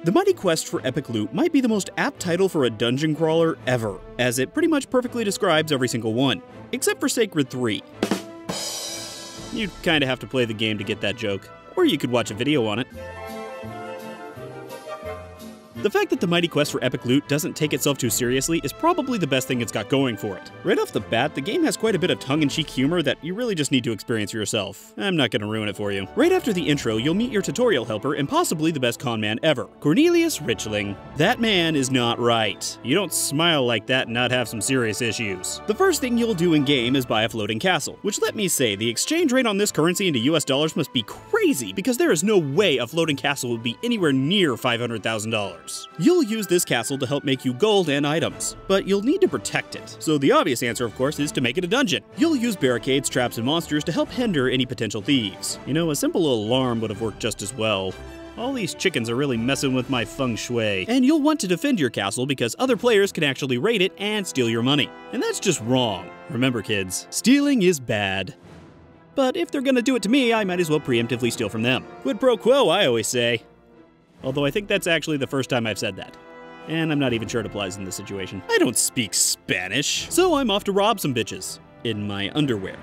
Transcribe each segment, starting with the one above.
The Mighty Quest for Epic Loot might be the most apt title for a dungeon crawler ever, as it pretty much perfectly describes every single one, except for Sacred 3. You'd kinda have to play the game to get that joke, or you could watch a video on it. The fact that the Mighty Quest for Epic Loot doesn't take itself too seriously is probably the best thing it's got going for it. Right off the bat, the game has quite a bit of tongue-in-cheek humor that you really just need to experience for yourself. I'm not gonna ruin it for you. Right after the intro, you'll meet your tutorial helper and possibly the best con man ever, Cornelius Richling. That man is not right. You don't smile like that and not have some serious issues. The first thing you'll do in-game is buy a floating castle, which let me say, the exchange rate on this currency into US dollars must be crazy because there is no way a floating castle would be anywhere near $500,000. You'll use this castle to help make you gold and items, but you'll need to protect it. So the obvious answer, of course, is to make it a dungeon. You'll use barricades, traps, and monsters to help hinder any potential thieves. You know, a simple alarm would have worked just as well. All these chickens are really messing with my feng shui. And you'll want to defend your castle because other players can actually raid it and steal your money. And that's just wrong. Remember, kids, stealing is bad. But if they're gonna do it to me, I might as well preemptively steal from them. Quid pro quo, I always say. Although I think that's actually the first time I've said that. And I'm not even sure it applies in this situation. I don't speak Spanish, so I'm off to rob some bitches. In my underwear.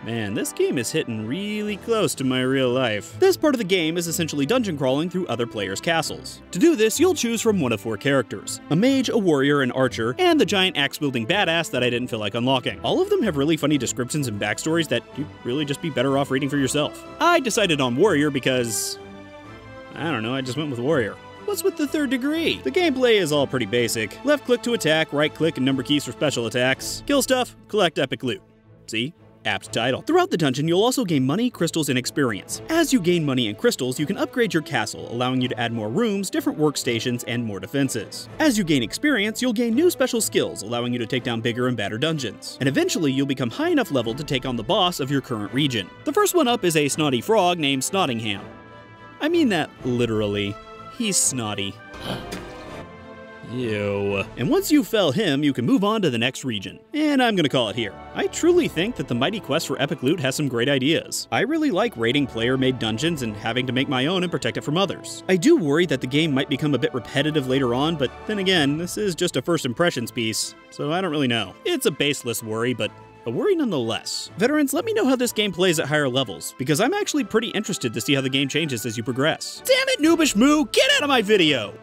Man, this game is hitting really close to my real life. This part of the game is essentially dungeon crawling through other players' castles. To do this, you'll choose from one of 4 characters. A mage, a warrior, an archer, and the giant axe-wielding badass that I didn't feel like unlocking. All of them have really funny descriptions and backstories that you'd really just be better off reading for yourself. I decided on warrior because I don't know, I just went with warrior. What's with the 3rd degree? The gameplay is all pretty basic. Left click to attack, right click and number keys for special attacks. Kill stuff, collect epic loot. See? Apt title. Throughout the dungeon, you'll also gain money, crystals, and experience. As you gain money and crystals, you can upgrade your castle, allowing you to add more rooms, different workstations, and more defenses. As you gain experience, you'll gain new special skills, allowing you to take down bigger and badder dungeons. And eventually, you'll become high enough level to take on the boss of your current region. The first one up is a snotty frog named Snottingham. I mean that literally. He's snotty. Ew. And once you fell him, you can move on to the next region. And I'm gonna call it here. I truly think that the Mighty Quest for Epic Loot has some great ideas. I really like raiding player-made dungeons and having to make my own and protect it from others. I do worry that the game might become a bit repetitive later on, but then again, this is just a first impressions piece, so I don't really know. It's a baseless worry, but a worry nonetheless. Veterans, let me know how this game plays at higher levels, because I'm actually pretty interested to see how the game changes as you progress. Damn it, NoobishMoo! Get out of my video!